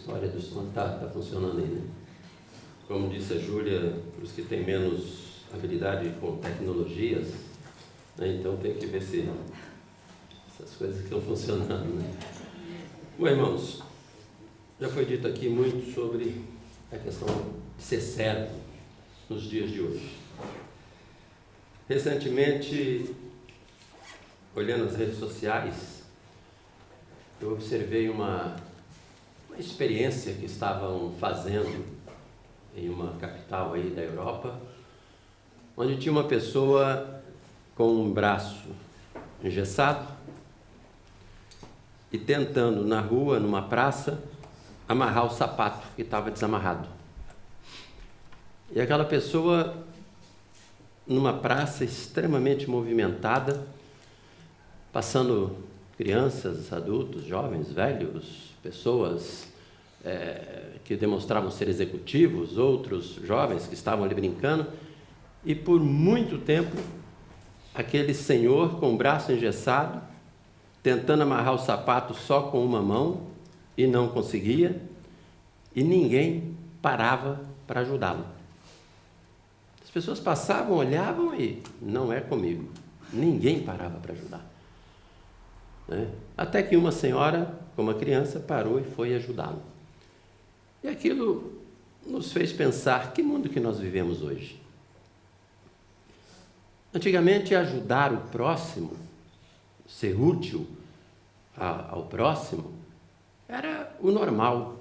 história do som tá funcionando aí, né? Como disse a Júlia, para os que têm menos habilidade com tecnologias, né? Então tem que ver se essas coisas estão funcionando, né? Bom, irmãos, já foi dito aqui muito sobre a questão de ser servo nos dias de hoje. Recentemente, olhando as redes sociais, eu observei uma experiência que estavam fazendo em uma capital aí da Europa, onde tinha uma pessoa com um braço engessado e tentando na rua, numa praça, amarrar o sapato que estava desamarrado. E aquela pessoa, numa praça extremamente movimentada, passando crianças, adultos, jovens, velhos, pessoas que demonstravam ser executivos, outros jovens que estavam ali brincando, e por muito tempo, aquele senhor com o braço engessado, tentando amarrar o sapato só com uma mão, e não conseguia, e ninguém parava para ajudá-lo. As pessoas passavam, olhavam e não é comigo. Ninguém parava para ajudar. Né? Até que uma senhora, com uma criança, parou e foi ajudá-lo. E aquilo nos fez pensar, que mundo que nós vivemos hoje? Antigamente, ajudar o próximo, ser útil ao próximo, era o normal.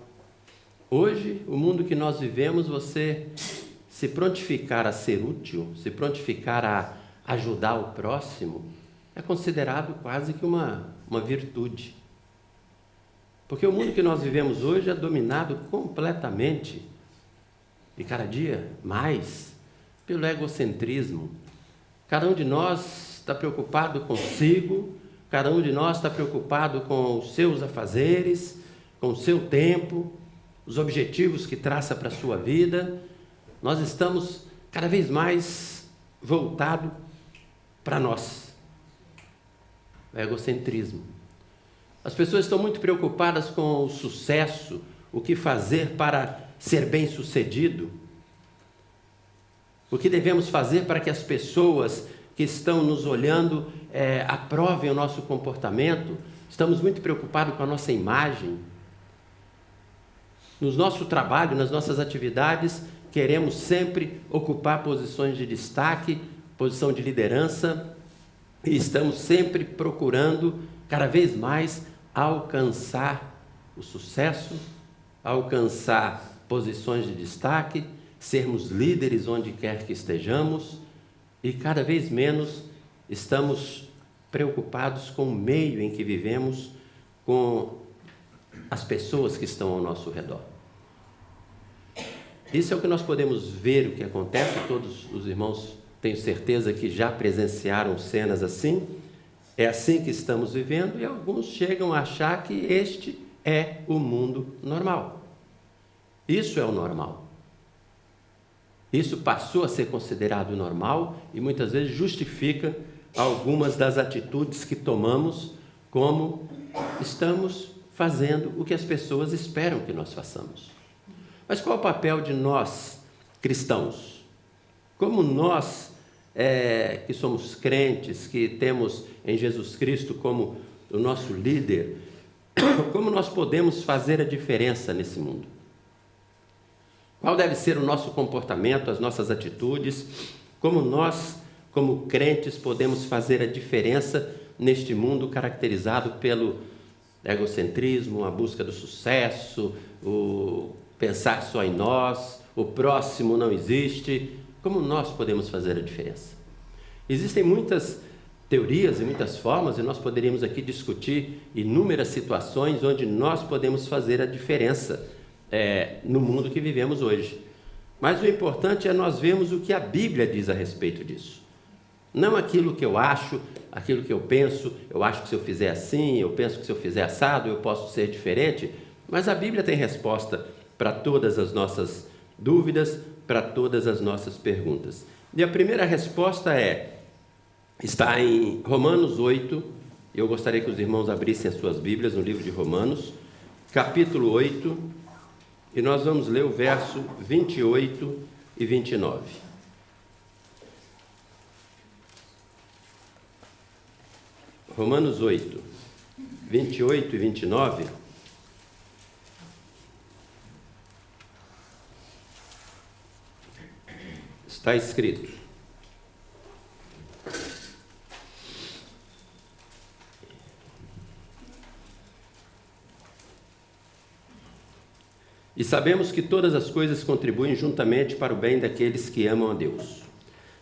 Hoje, o mundo que nós vivemos, você se prontificar a ser útil, se prontificar a ajudar o próximo, é considerado quase que uma virtude. Porque o mundo que nós vivemos hoje é dominado completamente, e cada dia mais, pelo egocentrismo. Cada um de nós está preocupado consigo, cada um de nós está preocupado com os seus afazeres, com o seu tempo, os objetivos que traça para a sua vida. Nós estamos cada vez mais voltados para nós. O egocentrismo. As pessoas estão muito preocupadas com o sucesso, o que fazer para ser bem-sucedido. O que devemos fazer para que as pessoas que estão nos olhando aprovem o nosso comportamento. Estamos muito preocupados com a nossa imagem. No nosso trabalho, nas nossas atividades, queremos sempre ocupar posições de destaque, posição de liderança, e estamos sempre procurando cada vez mais alcançar o sucesso, alcançar posições de destaque, sermos líderes onde quer que estejamos, e cada vez menos estamos preocupados com o meio em que vivemos, com as pessoas que estão ao nosso redor. Isso é o que nós podemos ver, o que acontece. Todos os irmãos, tenho certeza que já presenciaram cenas assim. É assim que estamos vivendo, e alguns chegam a achar que este é o mundo normal. Isso é o normal. Isso passou a ser considerado normal e muitas vezes justifica algumas das atitudes que tomamos, como estamos fazendo o que as pessoas esperam que nós façamos. Mas qual é o papel de nós, cristãos? Como nós, que somos crentes, que temos em Jesus Cristo como o nosso líder, como nós podemos fazer a diferença nesse mundo? Qual deve ser o nosso comportamento, as nossas atitudes? Como nós, como crentes, podemos fazer a diferença neste mundo caracterizado pelo egocentrismo, a busca do sucesso, o pensar só em nós, o próximo não existe? Como nós podemos fazer a diferença? Existem muitas teorias e muitas formas, e nós poderíamos aqui discutir inúmeras situações onde nós podemos fazer a diferença no mundo que vivemos hoje. Mas o importante é nós vermos o que a Bíblia diz a respeito disso. Não aquilo que eu acho, aquilo que eu penso, eu acho que se eu fizer assim, eu penso que se eu fizer assado, eu posso ser diferente, mas a Bíblia tem resposta para todas as nossas dúvidas, para todas as nossas perguntas. E a primeira resposta está em Romanos 8, eu gostaria que os irmãos abrissem as suas Bíblias no livro de Romanos, capítulo 8, e nós vamos ler o verso 28 e 29. Romanos 8, 28 e 29. Está escrito: e sabemos que todas as coisas contribuem juntamente para o bem daqueles que amam a Deus,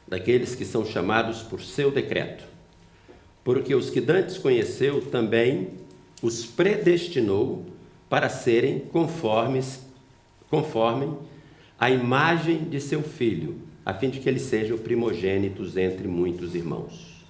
daqueles que são chamados por seu decreto. Porque os que dantes conheceu também os predestinou para serem conforme a imagem de seu Filho, a fim de que eles sejam primogênitos entre muitos irmãos.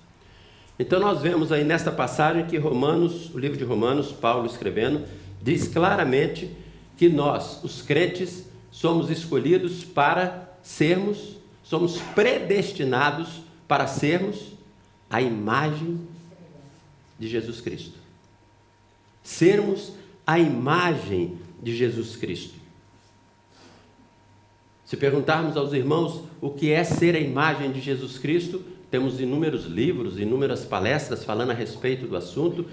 Então nós vemos aí nesta passagem que o livro de Romanos, Paulo escrevendo, diz claramente que nós, os crentes, somos escolhidos para sermos, somos predestinados para sermos a imagem de Jesus Cristo. Sermos a imagem de Jesus Cristo. Se perguntarmos aos irmãos o que é ser a imagem de Jesus Cristo, temos inúmeros livros, inúmeras palestras falando a respeito do assunto,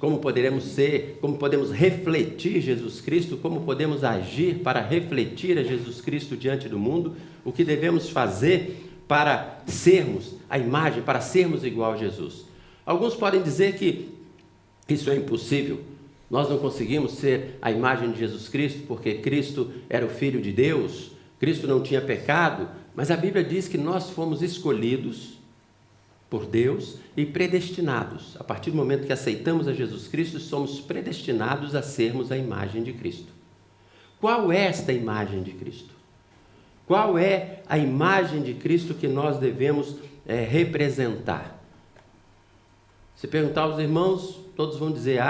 como poderemos ser, como podemos refletir Jesus Cristo, como podemos agir para refletir a Jesus Cristo diante do mundo, o que devemos fazer para sermos a imagem, para sermos igual a Jesus. Alguns podem dizer que isso é impossível, nós não conseguimos ser a imagem de Jesus Cristo porque Cristo era o Filho de Deus, Cristo não tinha pecado, mas a Bíblia diz que nós fomos escolhidos por Deus e predestinados. A partir do momento que aceitamos a Jesus Cristo, somos predestinados a sermos a imagem de Cristo. Qual é esta imagem de Cristo? Qual é a imagem de Cristo que nós devemos representar? Se perguntar aos irmãos, todos vão dizer,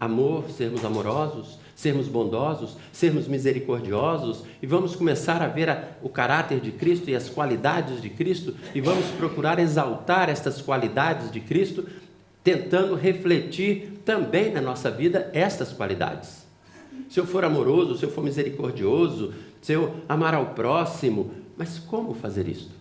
amor, sermos amorosos, sermos bondosos, sermos misericordiosos, e vamos começar a ver o caráter de Cristo e as qualidades de Cristo, e vamos procurar exaltar estas qualidades de Cristo, tentando refletir também na nossa vida estas qualidades. Se eu for amoroso, se eu for misericordioso, se eu amar ao próximo, mas como fazer isto?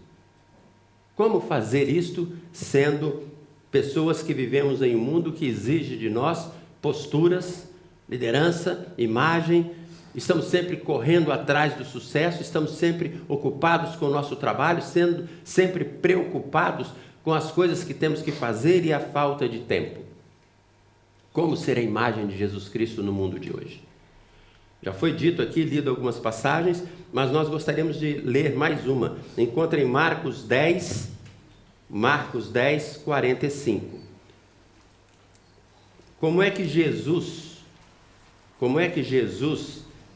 Como fazer isto sendo pessoas que vivemos em um mundo que exige de nós posturas, liderança, imagem, estamos sempre correndo atrás do sucesso, estamos sempre ocupados com o nosso trabalho, sendo sempre preocupados com as coisas que temos que fazer e a falta de tempo. Como ser a imagem de Jesus Cristo no mundo de hoje? Já foi dito aqui, lido algumas passagens, mas nós gostaríamos de ler mais uma. Encontra em Marcos 10, 45. Como é que Jesus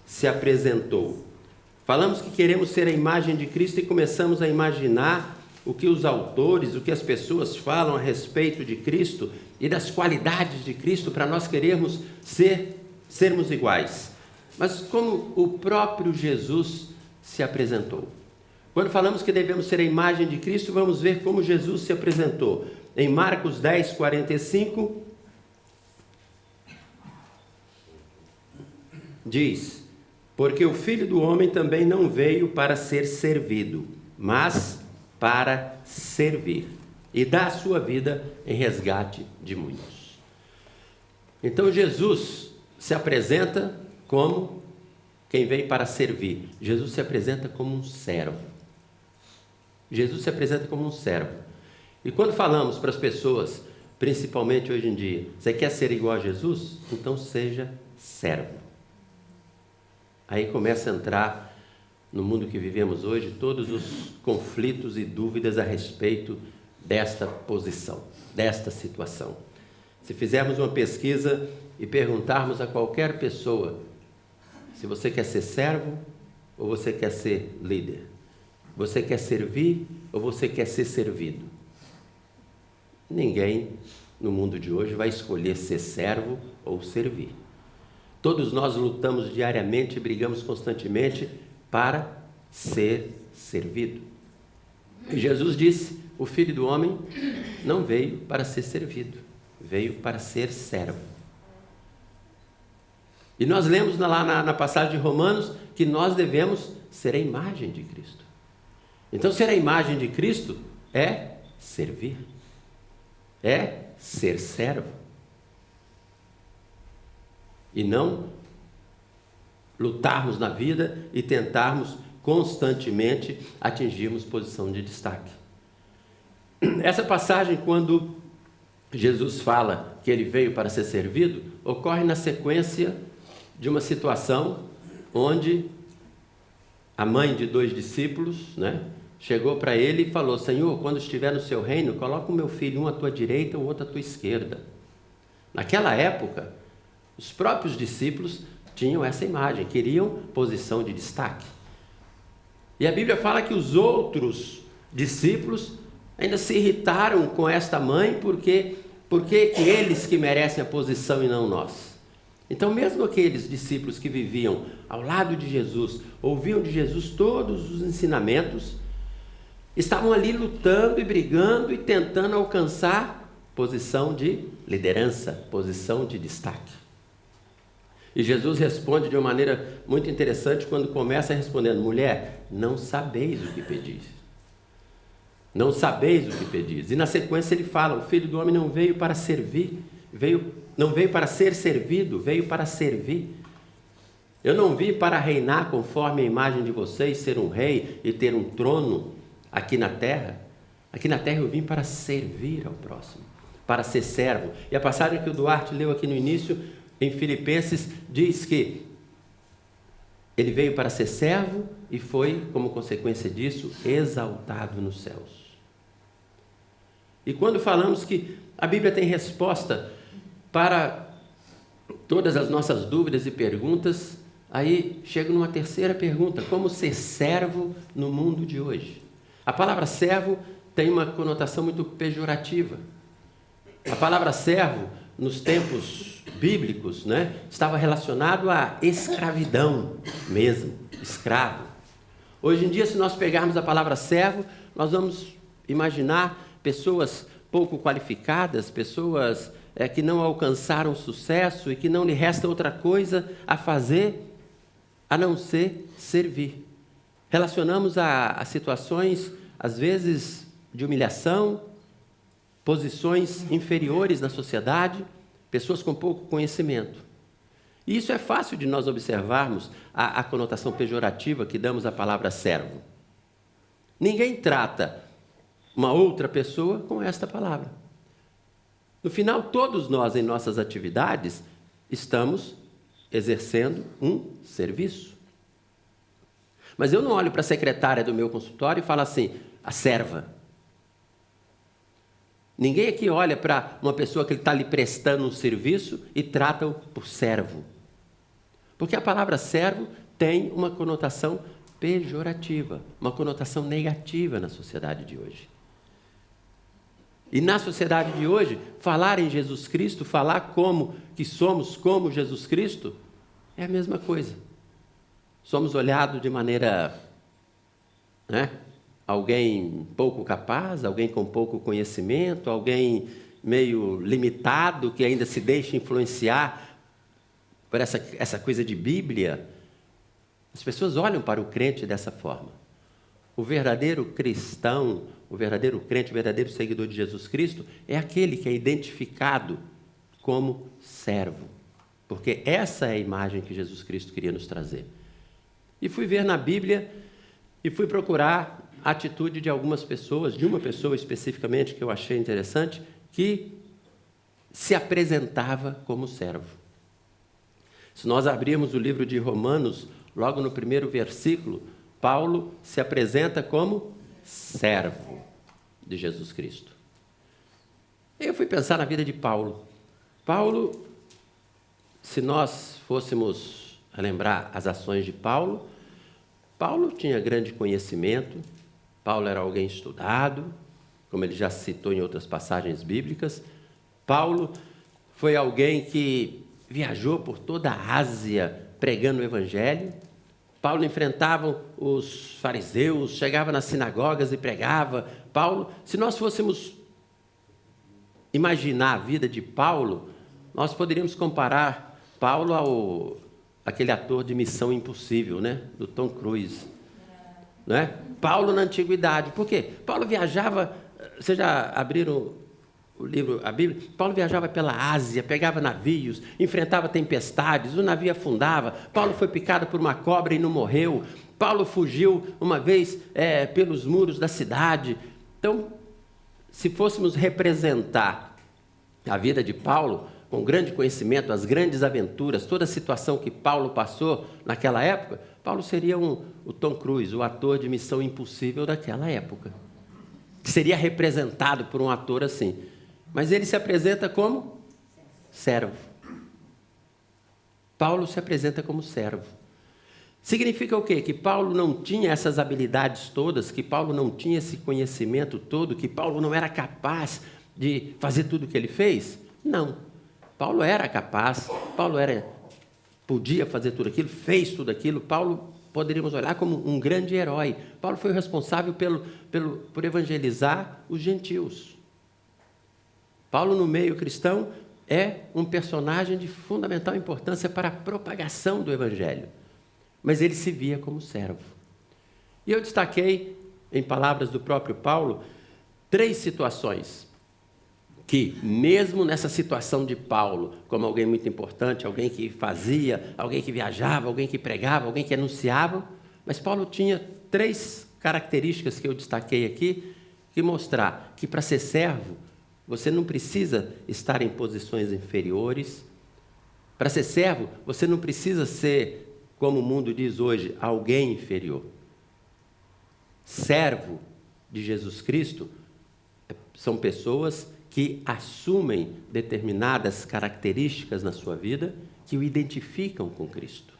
se apresentou? Falamos que queremos ser a imagem de Cristo e começamos a imaginar o que os autores, o que as pessoas falam a respeito de Cristo e das qualidades de Cristo para nós querermos sermos iguais. Mas como o próprio Jesus se apresentou? Quando falamos que devemos ser a imagem de Cristo, vamos ver como Jesus se apresentou. Em Marcos 10, 45, diz: porque o Filho do Homem também não veio para ser servido, mas para servir e dar a sua vida em resgate de muitos. Então Jesus se apresenta como quem veio para servir. Jesus se apresenta como um servo. Jesus se apresenta como um servo. E quando falamos para as pessoas, principalmente hoje em dia, você quer ser igual a Jesus? Então seja servo. Aí começa a entrar no mundo que vivemos hoje todos os conflitos e dúvidas a respeito desta posição, desta situação. Se fizermos uma pesquisa e perguntarmos a qualquer pessoa se você quer ser servo ou você quer ser líder, você quer servir ou você quer ser servido, ninguém no mundo de hoje vai escolher ser servo ou servir. Todos nós lutamos diariamente e brigamos constantemente para ser servido. E Jesus disse: o Filho do Homem não veio para ser servido, veio para ser servo. E nós lemos lá na passagem de Romanos que nós devemos ser a imagem de Cristo. Então, ser a imagem de Cristo é servir, é ser servo. E não lutarmos na vida e tentarmos constantemente atingirmos posição de destaque. Essa passagem, quando Jesus fala que ele veio para ser servido, ocorre na sequência de uma situação onde a mãe de 2 discípulos, chegou para ele e falou: Senhor, quando estiver no seu reino, coloca o meu filho, um à tua direita, o outro à tua esquerda. Naquela época, os próprios discípulos tinham essa imagem, queriam posição de destaque. E a Bíblia fala que os outros discípulos ainda se irritaram com esta mãe, porque eles que merecem a posição e não nós. Então, mesmo aqueles discípulos que viviam ao lado de Jesus, ouviam de Jesus todos os ensinamentos, estavam ali lutando e brigando e tentando alcançar posição de liderança, posição de destaque. E Jesus responde de uma maneira muito interessante quando começa respondendo: mulher, não sabeis o que pedis. Não sabeis o que pedis. E na sequência ele fala: o Filho do Homem não veio para servir, não veio para ser servido, veio para servir. Eu não vim para reinar conforme a imagem de vocês, ser um rei e ter um trono aqui na terra. Aqui na terra eu vim para servir ao próximo, para ser servo. E a passagem que o Duarte leu aqui no início, em Filipenses, diz que ele veio para ser servo e foi, como consequência disso, exaltado nos céus. E quando falamos que a Bíblia tem resposta para todas as nossas dúvidas e perguntas, aí chega numa terceira pergunta: como ser servo no mundo de hoje? A palavra servo tem uma conotação muito pejorativa. A palavra servo, nos tempos bíblicos, estava relacionado à escravidão mesmo, escravo. Hoje em dia, se nós pegarmos a palavra servo, nós vamos imaginar pessoas pouco qualificadas, pessoas que não alcançaram sucesso e que não lhe resta outra coisa a fazer a não ser servir. Relacionamos a situações, às vezes, de humilhação, posições inferiores na sociedade, pessoas com pouco conhecimento. E isso é fácil de nós observarmos a conotação pejorativa que damos à palavra servo. Ninguém trata uma outra pessoa com esta palavra. No final, todos nós, em nossas atividades, estamos exercendo um serviço. Mas eu não olho para a secretária do meu consultório e falo assim: a serva. Ninguém aqui olha para uma pessoa que está lhe prestando um serviço e trata-o por servo. Porque a palavra servo tem uma conotação pejorativa, uma conotação negativa na sociedade de hoje. E na sociedade de hoje, falar em Jesus Cristo, falar como que somos como Jesus Cristo, é a mesma coisa. Somos olhados de maneira, alguém pouco capaz, alguém com pouco conhecimento, alguém meio limitado, que ainda se deixa influenciar por essa coisa de Bíblia. As pessoas olham para o crente dessa forma. O verdadeiro cristão, o verdadeiro crente, o verdadeiro seguidor de Jesus Cristo é aquele que é identificado como servo. Porque essa é a imagem que Jesus Cristo queria nos trazer. E fui ver na Bíblia e fui procurar a atitude de algumas pessoas, de uma pessoa especificamente que eu achei interessante, que se apresentava como servo. Se nós abrirmos o livro de Romanos, logo no primeiro versículo, Paulo se apresenta como servo de Jesus Cristo. Eu fui pensar na vida de Paulo. Paulo, se nós fôssemos lembrar as ações de Paulo, Paulo tinha grande conhecimento, Paulo era alguém estudado, como ele já citou em outras passagens bíblicas. Paulo foi alguém que viajou por toda a Ásia pregando o Evangelho. Paulo enfrentava os fariseus, chegava nas sinagogas e pregava. Paulo, se nós fôssemos imaginar a vida de Paulo, nós poderíamos comparar Paulo aquele ator de Missão Impossível, né? Do Tom Cruise. Não é? Paulo na antiguidade. Por quê? Paulo viajava, vocês já abriram o livro, a Bíblia? Paulo viajava pela Ásia, pegava navios, enfrentava tempestades, o navio afundava. Paulo foi picado por uma cobra e não morreu. Paulo fugiu uma vez pelos muros da cidade. Então, se fôssemos representar a vida de Paulo, com grande conhecimento, as grandes aventuras, toda a situação que Paulo passou naquela época, Paulo seria o Tom Cruise, o ator de Missão Impossível daquela época, que seria representado por um ator assim. Mas ele se apresenta como servo. Paulo se apresenta como servo. Significa o quê? Que Paulo não tinha essas habilidades todas, que Paulo não tinha esse conhecimento todo, que Paulo não era capaz de fazer tudo o que ele fez? Não. Paulo era capaz, podia fazer tudo aquilo, fez tudo aquilo. Paulo poderíamos olhar como um grande herói. Paulo foi o responsável por evangelizar os gentios. Paulo, no meio cristão, é um personagem de fundamental importância para a propagação do evangelho. Mas ele se via como servo. E eu destaquei, em palavras do próprio Paulo, 3 situações que, mesmo nessa situação de Paulo, como alguém muito importante, alguém que fazia, alguém que viajava, alguém que pregava, alguém que anunciava, mas Paulo tinha 3 características que eu destaquei aqui, que mostrar que para ser servo, você não precisa estar em posições inferiores. Para ser servo, você não precisa ser, como o mundo diz hoje, alguém inferior. Servo de Jesus Cristo são pessoas que assumem determinadas características na sua vida que o identificam com Cristo.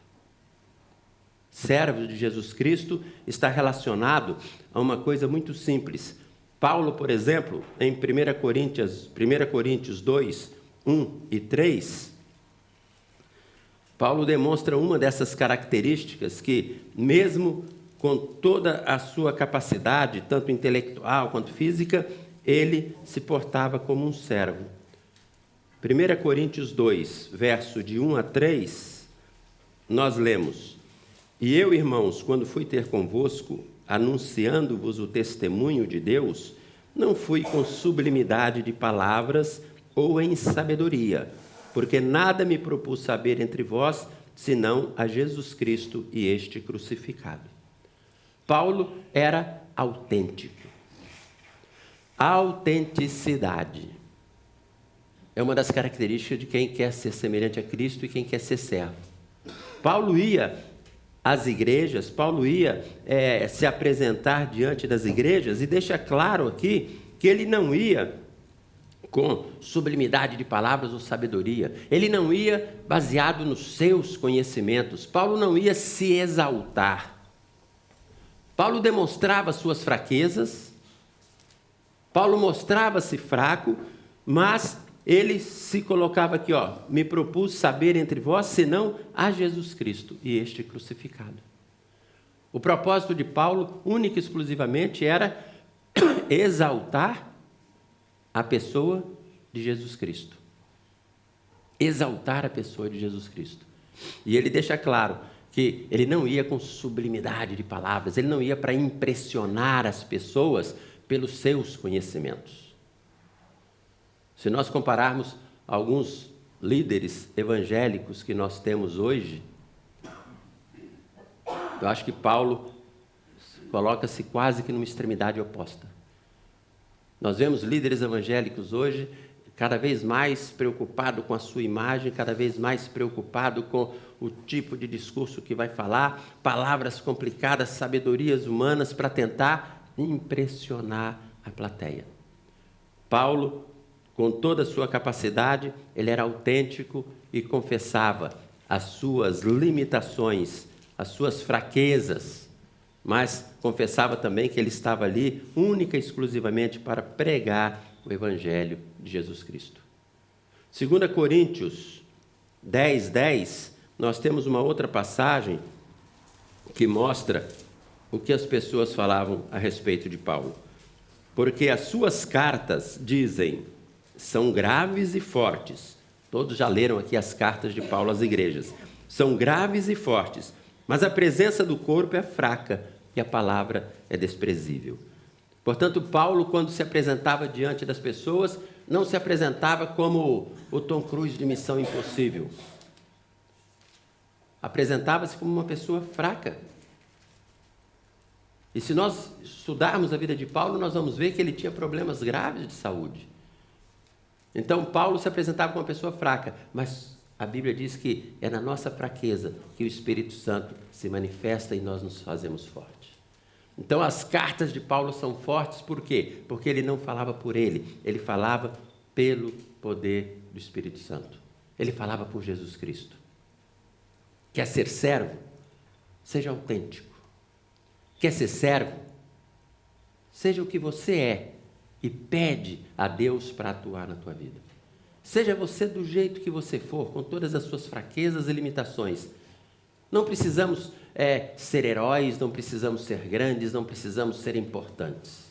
Servo de Jesus Cristo está relacionado a uma coisa muito simples. Paulo, por exemplo, em 1 Coríntios 2, 1 e 3, Paulo demonstra uma dessas características que, mesmo com toda a sua capacidade, tanto intelectual quanto física, ele se portava como um servo. 1 Coríntios 2, verso de 1 a 3, nós lemos: E eu, irmãos, quando fui ter convosco, anunciando-vos o testemunho de Deus, não fui com sublimidade de palavras ou em sabedoria, porque nada me propus saber entre vós, senão a Jesus Cristo e este crucificado. Paulo era autêntico. Autenticidade é uma das características de quem quer ser semelhante a Cristo e quem quer ser servo. Paulo ia às igrejas, Paulo ia se apresentar diante das igrejas e deixa claro aqui que ele não ia com sublimidade de palavras ou sabedoria. Ele não ia baseado nos seus conhecimentos. Paulo não ia se exaltar. Paulo demonstrava suas fraquezas. Paulo mostrava-se fraco, mas ele se colocava aqui, me propus saber entre vós, senão a Jesus Cristo e este crucificado. O propósito de Paulo, única e exclusivamente, era exaltar a pessoa de Jesus Cristo. Exaltar a pessoa de Jesus Cristo. E ele deixa claro que ele não ia com sublimidade de palavras, ele não ia para impressionar as pessoas pelos seus conhecimentos. Se nós compararmos alguns líderes evangélicos que nós temos hoje, eu acho que Paulo coloca-se quase que numa extremidade oposta. Nós vemos líderes evangélicos hoje cada vez mais preocupado com a sua imagem, cada vez mais preocupado com o tipo de discurso que vai falar, palavras complicadas, sabedorias humanas para tentar impressionar a plateia. Paulo, com toda a sua capacidade, ele era autêntico e confessava as suas limitações, as suas fraquezas, mas confessava também que ele estava ali única e exclusivamente para pregar o Evangelho de Jesus Cristo. 2 Coríntios 10, 10, nós temos uma outra passagem que mostra o que as pessoas falavam a respeito de Paulo. Porque as suas cartas, dizem, são graves e fortes. Todos já leram aqui as cartas de Paulo às igrejas. são graves e fortes, mas a presença do corpo é fraca e a palavra é desprezível. Portanto, Paulo, quando se apresentava diante das pessoas, não se apresentava como o Tom Cruise de Missão Impossível. Apresentava-se como uma pessoa fraca. E se nós estudarmos a vida de Paulo, nós vamos ver que ele tinha problemas graves de saúde. Então, Paulo se apresentava como uma pessoa fraca, mas a Bíblia diz que é na nossa fraqueza que o Espírito Santo se manifesta e nós nos fazemos fortes. Então, as cartas de Paulo são fortes, por quê? Porque ele não falava por ele falava pelo poder do Espírito Santo. Ele falava por Jesus Cristo. Quer ser servo? Seja autêntico. Quer ser servo? Seja o que você é e pede a Deus para atuar na tua vida. Seja você do jeito que você for, com todas as suas fraquezas e limitações. Não precisamos ser heróis, não precisamos ser grandes, não precisamos ser importantes.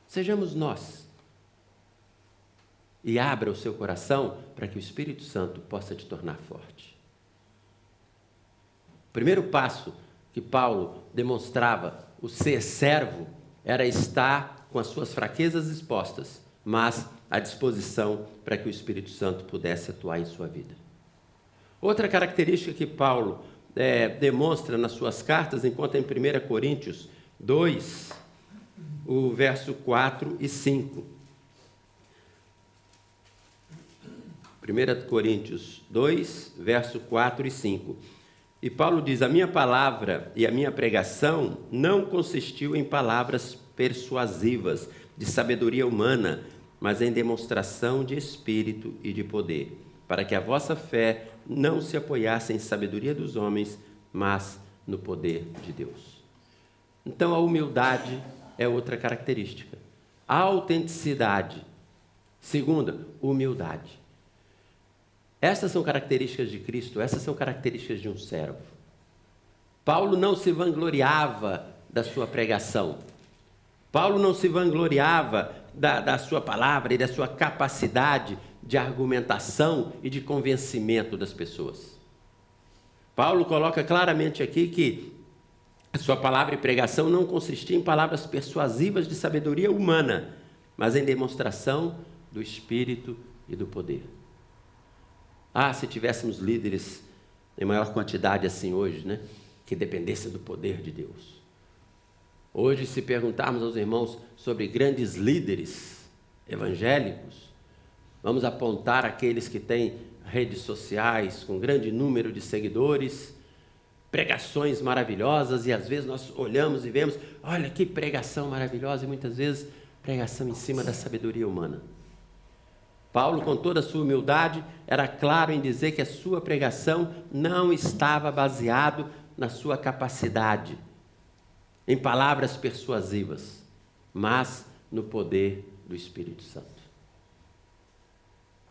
Sejamos nós. E abra o seu coração para que o Espírito Santo possa te tornar forte. O primeiro passo que Paulo demonstrava, o ser servo, era estar com as suas fraquezas expostas, mas à disposição para que o Espírito Santo pudesse atuar em sua vida. Outra característica que Paulo demonstra nas suas cartas, enquanto em 1 Coríntios 2, o verso 4 e 5. 1 Coríntios 2, verso 4 e 5. E Paulo diz: a minha palavra e a minha pregação não consistiu em palavras persuasivas, de sabedoria humana, mas em demonstração de espírito e de poder, para que a vossa fé não se apoiasse em sabedoria dos homens, mas no poder de Deus. Então, a humildade é outra característica. A autenticidade. Segunda, humildade. Essas são características de Cristo, essas são características de um servo. Paulo não se vangloriava da sua pregação. Paulo não se vangloriava da sua palavra e da sua capacidade de argumentação e de convencimento das pessoas. Paulo coloca claramente aqui que a sua palavra e pregação não consistia em palavras persuasivas de sabedoria humana, mas em demonstração do Espírito e do poder. Se tivéssemos líderes em maior quantidade assim hoje, né? Que dependessem do poder de Deus. Hoje, se perguntarmos aos irmãos sobre grandes líderes evangélicos, vamos apontar aqueles que têm redes sociais com grande número de seguidores, pregações maravilhosas, e às vezes nós olhamos e vemos, olha que pregação maravilhosa, e muitas vezes pregação em cima da sabedoria humana. Paulo, com toda a sua humildade, era claro em dizer que a sua pregação não estava baseado na sua capacidade, em palavras persuasivas, mas no poder do Espírito Santo.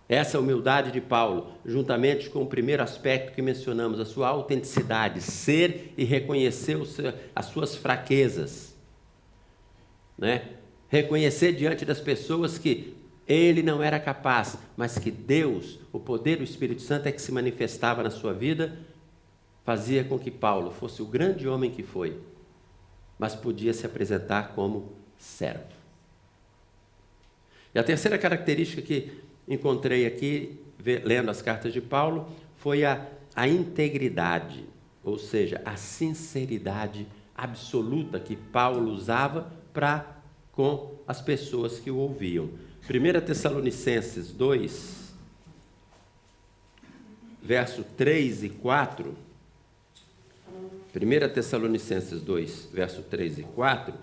Essa humildade de Paulo, juntamente com o primeiro aspecto que mencionamos, a sua autenticidade, ser e reconhecer as suas fraquezas, né? Reconhecer diante das pessoas que ele não era capaz, mas que Deus, o poder do Espírito Santo é que se manifestava na sua vida, fazia com que Paulo fosse o grande homem que foi, mas podia se apresentar como servo. E a terceira característica que encontrei aqui, lendo as cartas de Paulo, foi a integridade, ou seja, a sinceridade absoluta que Paulo usava com as pessoas que o ouviam. 1 Tessalonicenses 2, verso 3 e 4. 1 Tessalonicenses 2, verso 3 e 4.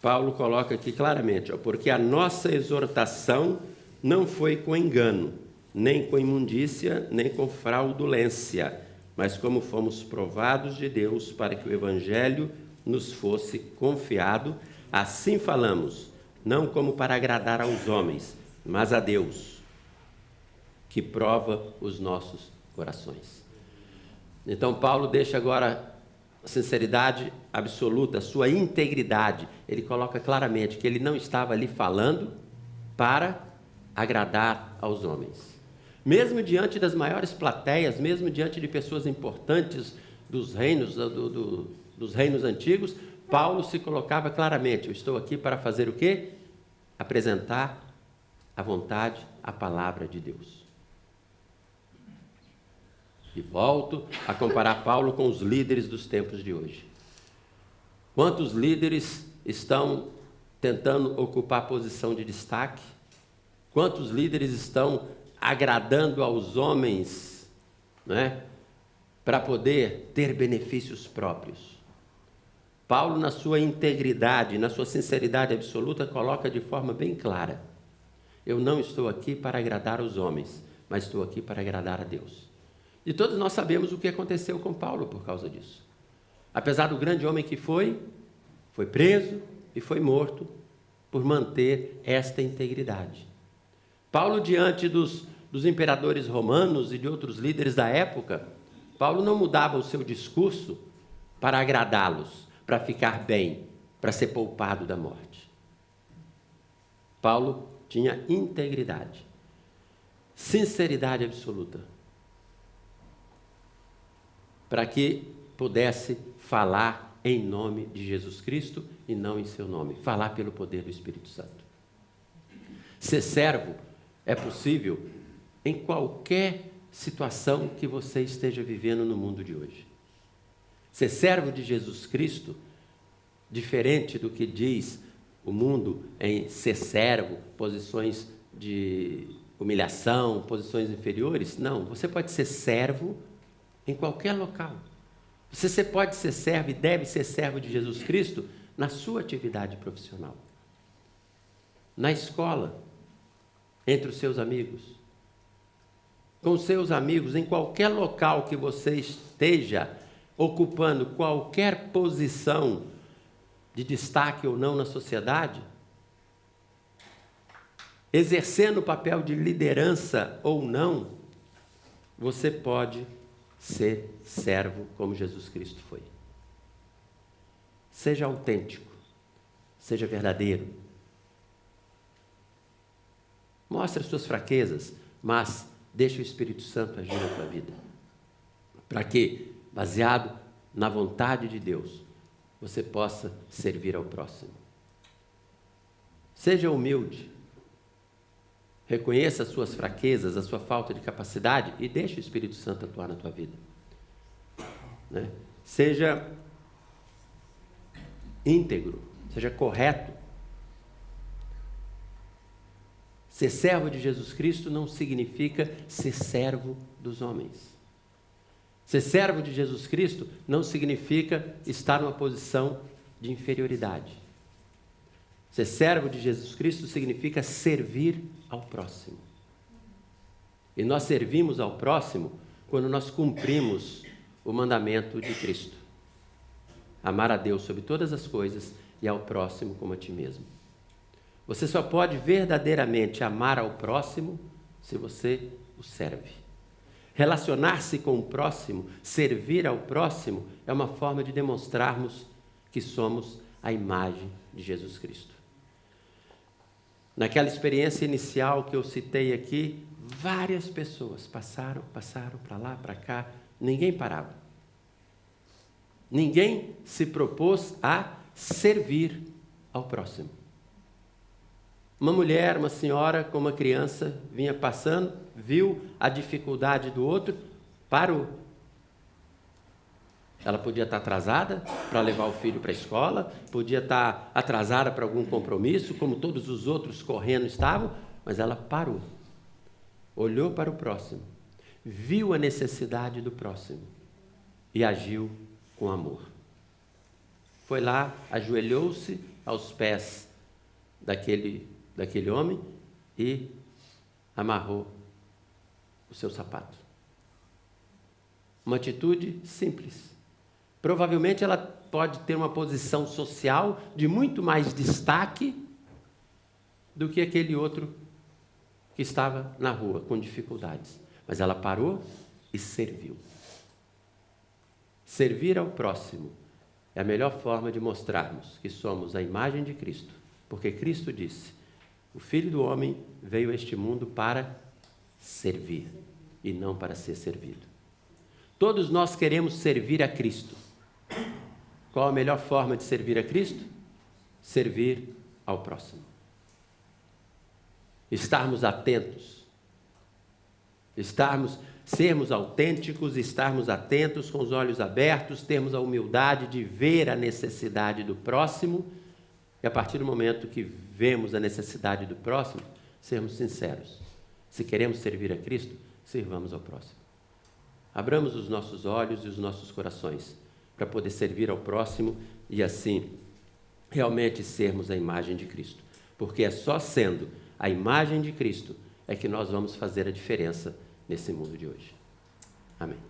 Paulo coloca aqui claramente, porque a nossa exortação não foi com engano, nem com imundícia, nem com fraudulência, mas como fomos provados de Deus para que o Evangelho nos fosse confiado, assim falamos, não como para agradar aos homens, mas a Deus, que prova os nossos corações. Então Paulo deixa agora a sinceridade absoluta, a sua integridade. Ele coloca claramente que ele não estava ali falando para agradar aos homens, Mesmo diante das maiores plateias, mesmo diante de pessoas importantes dos reinos, dos reinos antigos, Paulo se colocava claramente: eu estou aqui para fazer o quê? Apresentar a vontade, a palavra de Deus. E volto a comparar Paulo com os líderes dos tempos de hoje. Quantos líderes estão tentando ocupar posição de destaque? Quantos líderes estão agradando aos homens, né, para poder ter benefícios próprios? Paulo, na sua integridade, na sua sinceridade absoluta, coloca de forma bem clara: eu não estou aqui para agradar os homens, mas estou aqui para agradar a Deus. E todos nós sabemos o que aconteceu com Paulo por causa disso. Apesar do grande homem que foi preso e foi morto por manter esta integridade. Paulo, diante dos imperadores romanos e de outros líderes da época, Paulo não mudava o seu discurso para agradá-los, para ficar bem, para ser poupado da morte. Paulo tinha integridade, sinceridade absoluta, para que pudesse falar em nome de Jesus Cristo e não em seu nome, falar pelo poder do Espírito Santo. Ser servo é possível em qualquer situação que você esteja vivendo no mundo de hoje. Ser servo de Jesus Cristo, diferente do que diz o mundo em ser servo, posições de humilhação, posições inferiores, não, você pode ser servo em qualquer local. Você pode ser servo e deve ser servo de Jesus Cristo na sua atividade profissional, na escola, entre os seus amigos, com os seus amigos, em qualquer local que você esteja ocupando qualquer posição de destaque ou não na sociedade, exercendo o papel de liderança ou não, você pode ser servo como Jesus Cristo foi. Seja autêntico, seja verdadeiro. Mostre as suas fraquezas, mas deixe o Espírito Santo agir na tua vida. Para que, baseado na vontade de Deus, você possa servir ao próximo. Seja humilde. Reconheça as suas fraquezas, a sua falta de capacidade e deixe o Espírito Santo atuar na tua vida. Né? Seja íntegro, seja correto. Ser servo de Jesus Cristo não significa ser servo dos homens. Ser servo de Jesus Cristo não significa estar numa posição de inferioridade. Ser servo de Jesus Cristo significa servir ao próximo. E nós servimos ao próximo quando nós cumprimos o mandamento de Cristo: amar a Deus sobre todas as coisas e ao próximo como a ti mesmo. Você só pode verdadeiramente amar ao próximo se você o serve. Relacionar-se com o próximo, servir ao próximo, é uma forma de demonstrarmos que somos a imagem de Jesus Cristo. Naquela experiência inicial que eu citei aqui, várias pessoas passaram para lá, para cá, ninguém parava. Ninguém se propôs a servir ao próximo. Uma mulher, uma senhora com uma criança vinha passando, viu a dificuldade do outro, parou. Ela podia estar atrasada para levar o filho para a escola, podia estar atrasada para algum compromisso, como todos os outros correndo estavam, mas ela parou. Olhou para o próximo, viu a necessidade do próximo e agiu com amor. Foi lá, ajoelhou-se aos pés daquele homem e amarrou o seu sapato. Uma atitude simples. Provavelmente ela pode ter uma posição social de muito mais destaque do que aquele outro que estava na rua com dificuldades. Mas ela parou e serviu. Servir ao próximo é a melhor forma de mostrarmos que somos a imagem de Cristo, porque Cristo disse: o Filho do Homem veio a este mundo para servir e não para ser servido. Todos nós queremos servir a Cristo. Qual a melhor forma de servir a Cristo? Servir ao próximo. Estarmos atentos, sermos autênticos, estarmos atentos, com os olhos abertos, termos a humildade de ver a necessidade do próximo, e a partir do momento que vemos a necessidade do próximo, sermos sinceros. Se queremos servir a Cristo, sirvamos ao próximo. Abramos os nossos olhos e os nossos corações para poder servir ao próximo e assim realmente sermos a imagem de Cristo. Porque é só sendo a imagem de Cristo é que nós vamos fazer a diferença nesse mundo de hoje. Amém.